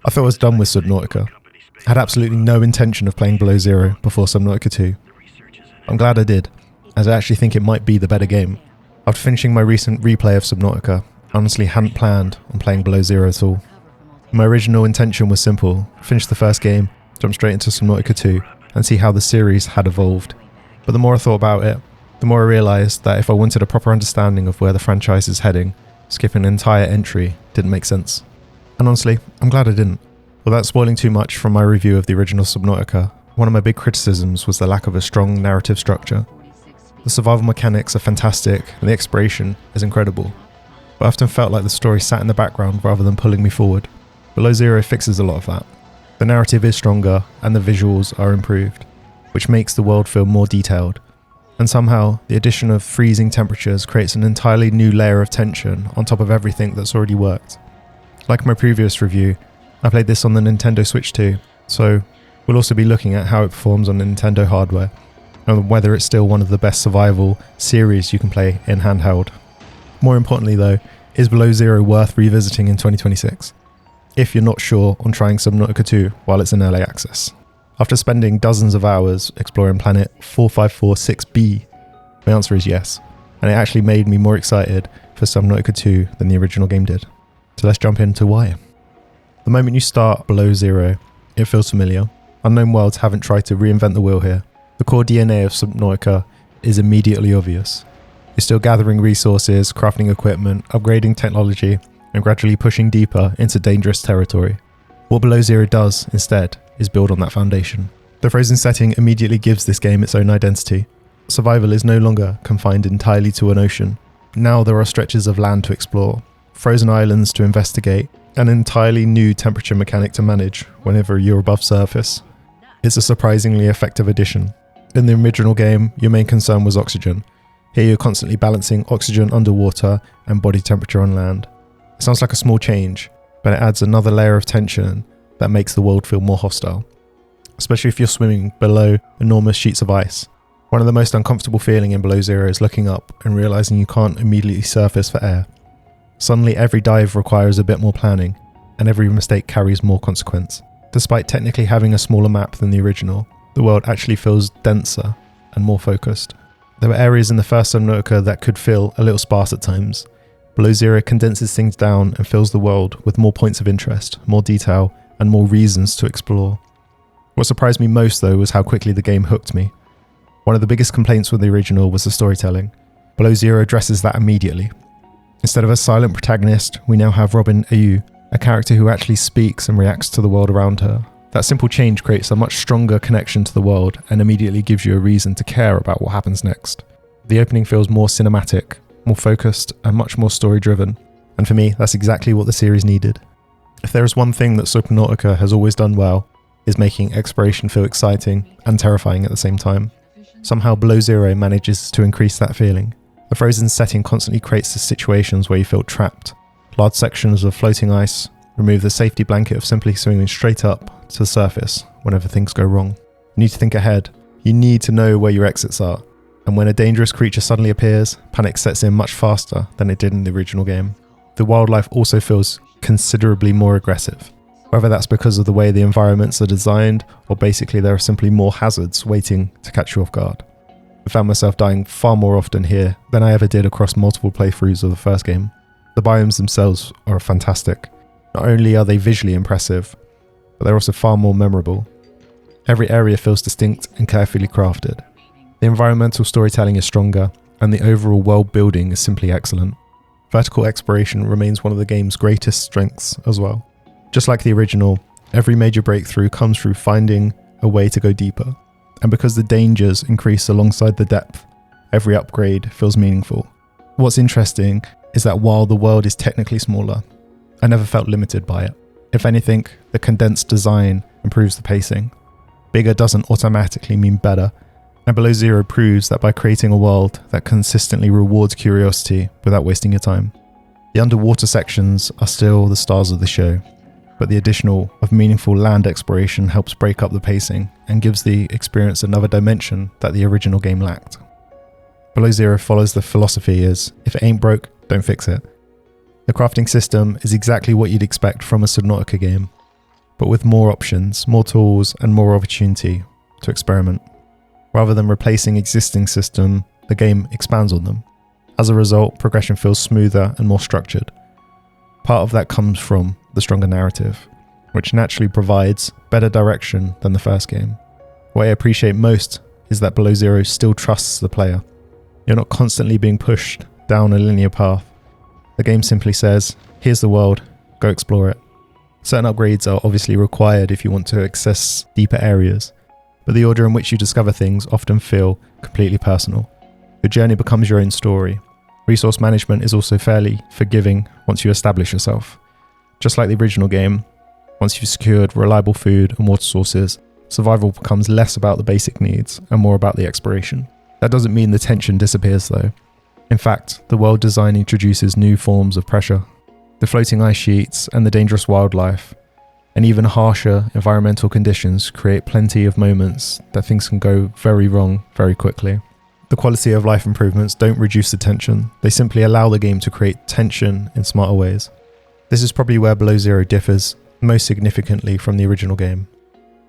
I thought I was done with Subnautica. I had absolutely no intention of playing Below Zero before Subnautica 2. I'm glad I did, as I actually think it might be the better game. After finishing my recent replay of Subnautica, I honestly hadn't planned on playing Below Zero at all. My original intention was simple: finish the first game, jump straight into Subnautica 2, and see how the series had evolved. But the more I thought about it, the more I realised that if I wanted a proper understanding of where the franchise is heading, skipping an entire entry didn't make sense. And honestly, I'm glad I didn't. Without spoiling too much from my review of the original Subnautica, one of my big criticisms was the lack of a strong narrative structure. The survival mechanics are fantastic and the exploration is incredible, but I often felt like the story sat in the background rather than pulling me forward. Below Zero fixes a lot of that. The narrative is stronger and the visuals are improved, which makes the world feel more detailed. And somehow, the addition of freezing temperatures creates an entirely new layer of tension on top of everything that's already worked. Like my previous review, I played this on the Nintendo Switch too, so we'll also be looking at how it performs on the Nintendo hardware, and whether it's still one of the best survival series you can play in handheld. More importantly though, is Below Zero worth revisiting in 2026? If you're not sure on trying Subnautica 2 while it's in early access. After spending dozens of hours exploring planet 4546b, my answer is yes, and it actually made me more excited for Subnautica 2 than the original game did. So let's jump into why. The moment you start Below Zero, it feels familiar. Unknown worlds haven't tried to reinvent the wheel here. The core DNA of Subnautica is immediately obvious. You're still gathering resources, crafting equipment, upgrading technology, and gradually pushing deeper into dangerous territory. What Below Zero does, instead, is build on that foundation. The frozen setting immediately gives this game its own identity. Survival is no longer confined entirely to an ocean. Now there are stretches of land to explore, frozen islands to investigate, an entirely new temperature mechanic to manage whenever you're above surface. It's a surprisingly effective addition. In the original game, your main concern was oxygen. Here you're constantly balancing oxygen underwater and body temperature on land. It sounds like a small change, but it adds another layer of tension that makes the world feel more hostile. Especially if you're swimming below enormous sheets of ice. One of the most uncomfortable feelings in Below Zero is looking up and realising you can't immediately surface for air. Suddenly every dive requires a bit more planning, and every mistake carries more consequence. Despite technically having a smaller map than the original, the world actually feels denser and more focused. There were areas in the first Subnautica that could feel a little sparse at times. Below Zero condenses things down and fills the world with more points of interest, more detail, and more reasons to explore. What surprised me most though was how quickly the game hooked me. One of the biggest complaints with the original was the storytelling. Below Zero addresses that immediately. Instead of a silent protagonist, we now have Robin Ayu, a character who actually speaks and reacts to the world around her. That simple change creates a much stronger connection to the world and immediately gives you a reason to care about what happens next. The opening feels more cinematic, more focused, and much more story-driven. And for me, that's exactly what the series needed. If there is one thing that Subnautica has always done well, is making exploration feel exciting and terrifying at the same time. Somehow Below Zero manages to increase that feeling. The frozen setting constantly creates the situations where you feel trapped. Large sections of floating ice remove the safety blanket of simply swimming straight up to the surface whenever things go wrong. You need to think ahead. You need to know where your exits are. And when a dangerous creature suddenly appears, panic sets in much faster than it did in the original game. The wildlife also feels considerably more aggressive. Whether that's because of the way the environments are designed, or basically there are simply more hazards waiting to catch you off guard. I found myself dying far more often here than I ever did across multiple playthroughs of the first game. The biomes themselves are fantastic. Not only are they visually impressive, but they're also far more memorable. Every area feels distinct and carefully crafted. The environmental storytelling is stronger, and the overall world building is simply excellent. Vertical exploration remains one of the game's greatest strengths as well. Just like the original, every major breakthrough comes through finding a way to go deeper. And because the dangers increase alongside the depth, every upgrade feels meaningful. What's interesting is that while the world is technically smaller, I never felt limited by it. If anything, the condensed design improves the pacing. Bigger doesn't automatically mean better, and Below Zero proves that by creating a world that consistently rewards curiosity without wasting your time. The underwater sections are still the stars of the show, but the additional of meaningful land exploration helps break up the pacing and gives the experience another dimension that the original game lacked. Below Zero follows the philosophy is, if it ain't broke, don't fix it. The crafting system is exactly what you'd expect from a Subnautica game. but with more options, more tools, and more opportunity to experiment. Rather than replacing existing systems, the game expands on them. As a result, progression feels smoother and more structured. Part of that comes from the stronger narrative, which naturally provides better direction than the first game. What I appreciate most is that Below Zero still trusts the player. You're not constantly being pushed down a linear path. The game simply says, here's the world, go explore it. Certain upgrades are obviously required if you want to access deeper areas, but the order in which you discover things often feel completely personal. Your journey becomes your own story. Resource management is also fairly forgiving once you establish yourself. Just like the original game, once you've secured reliable food and water sources, survival becomes less about the basic needs and more about the exploration. That doesn't mean the tension disappears though. In fact, the world design introduces new forms of pressure. The floating ice sheets and the dangerous wildlife, and even harsher environmental conditions create plenty of moments that things can go very wrong very quickly. The quality of life improvements don't reduce the tension, they simply allow the game to create tension in smarter ways. This is probably where Below Zero differs most significantly from the original game.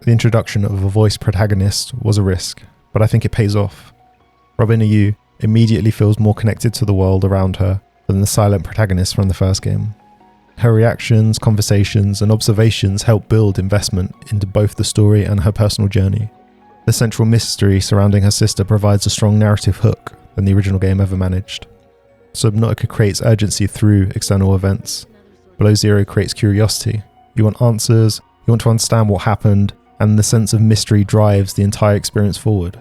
The introduction of a voice protagonist was a risk, but I think it pays off. Robin Yu immediately feels more connected to the world around her than the silent protagonist from the first game. Her reactions, conversations, and observations help build investment into both the story and her personal journey. The central mystery surrounding her sister provides a strong narrative hook than the original game ever managed. Subnautica creates urgency through external events. Below Zero creates curiosity. You want answers, you want to understand what happened, and the sense of mystery drives the entire experience forward.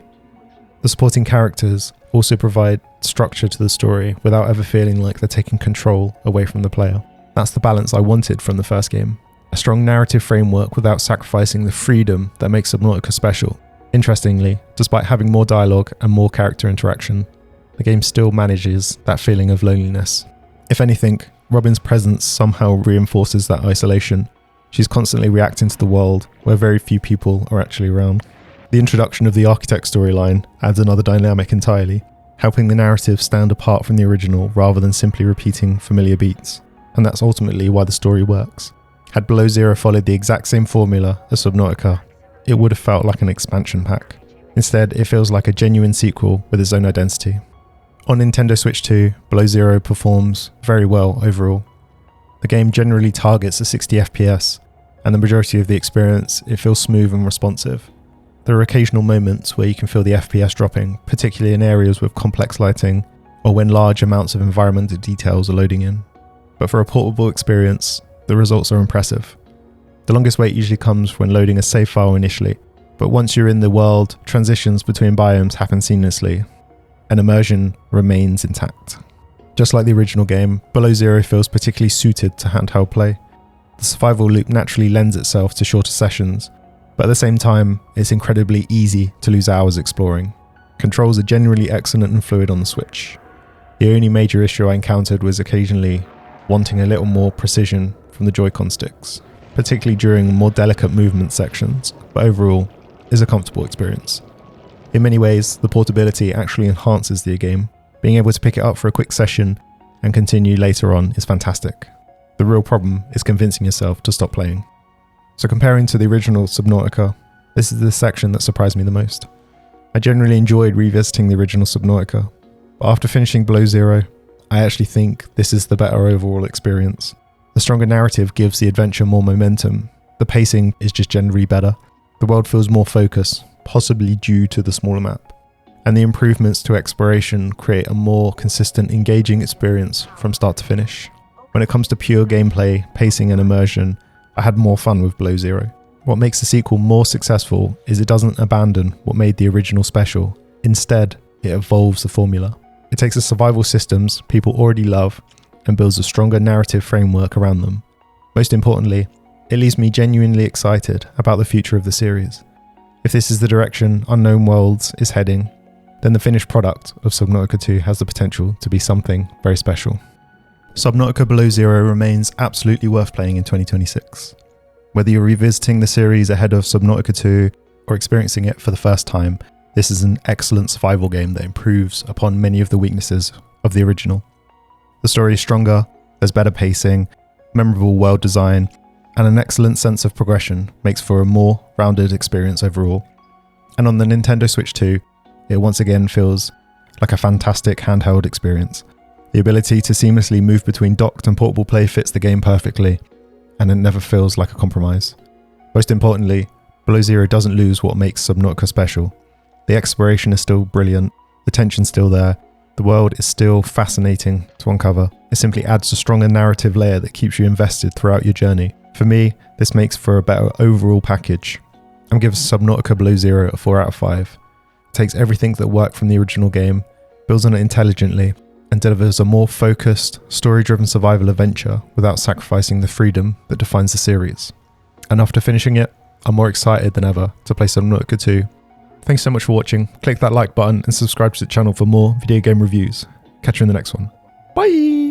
The supporting characters also provide structure to the story without ever feeling like they're taking control away from the player. That's the balance I wanted from the first game. A strong narrative framework without sacrificing the freedom that makes Subnautica special. Interestingly, despite having more dialogue and more character interaction, the game still manages that feeling of loneliness. If anything, Robin's presence somehow reinforces that isolation. She's constantly reacting to the world where very few people are actually around. The introduction of the architect storyline adds another dynamic entirely, helping the narrative stand apart from the original rather than simply repeating familiar beats. And that's ultimately why the story works. Had Below Zero followed the exact same formula as Subnautica, it would have felt like an expansion pack. Instead, it feels like a genuine sequel with its own identity. On Nintendo Switch 2, Below Zero performs very well overall. The game generally targets a 60 FPS, and the majority of the experience, it feels smooth and responsive. There are occasional moments where you can feel the FPS dropping, particularly in areas with complex lighting, or when large amounts of environmental details are loading in. But for a portable experience, the results are impressive. The longest wait usually comes when loading a save file initially, but once you're in the world, transitions between biomes happen seamlessly, and immersion remains intact. Just like the original game, Below Zero feels particularly suited to handheld play. The survival loop naturally lends itself to shorter sessions, but at the same time, it's incredibly easy to lose hours exploring. Controls are generally excellent and fluid on the Switch. The only major issue I encountered was occasionally wanting a little more precision from the Joy-Con sticks, particularly during more delicate movement sections, but overall, is a comfortable experience. In many ways, the portability actually enhances the game. Being able to pick it up for a quick session and continue later on is fantastic. The real problem is convincing yourself to stop playing. So comparing to the original Subnautica, this is the section that surprised me the most. I generally enjoyed revisiting the original Subnautica, but after finishing Below Zero, I actually think this is the better overall experience. The stronger narrative gives the adventure more momentum. The pacing is just generally better. The world feels more focused, possibly due to the smaller map. And the improvements to exploration create a more consistent, engaging experience from start to finish. When it comes to pure gameplay, pacing and immersion, I had more fun with Below Zero. What makes the sequel more successful is it doesn't abandon what made the original special. Instead, it evolves the formula. It takes the survival systems people already love and builds a stronger narrative framework around them. Most importantly, it leaves me genuinely excited about the future of the series. If this is the direction Unknown Worlds is heading, then the finished product of Subnautica 2 has the potential to be something very special. Subnautica Below Zero remains absolutely worth playing in 2026. Whether you're revisiting the series ahead of Subnautica 2 or experiencing it for the first time, this is an excellent survival game that improves upon many of the weaknesses of the original. The story is stronger, there's better pacing, memorable world design, and an excellent sense of progression makes for a more rounded experience overall. And on the Nintendo Switch 2, it once again feels like a fantastic handheld experience. The ability to seamlessly move between docked and portable play fits the game perfectly, and it never feels like a compromise. Most importantly, Below Zero doesn't lose what makes Subnautica special. The exploration is still brilliant, the tension's still there, the world is still fascinating to uncover. It simply adds a stronger narrative layer that keeps you invested throughout your journey. For me, this makes for a better overall package. I'm giving Subnautica Below Zero a 4 out of 5. It takes everything that worked from the original game, builds on it intelligently, and delivers a more focused, story-driven survival adventure without sacrificing the freedom that defines the series. And after finishing it, I'm more excited than ever to play Subnautica 2. Thanks so much for watching. Click that like button and subscribe to the channel for more video game reviews. Catch you in the next one. Bye!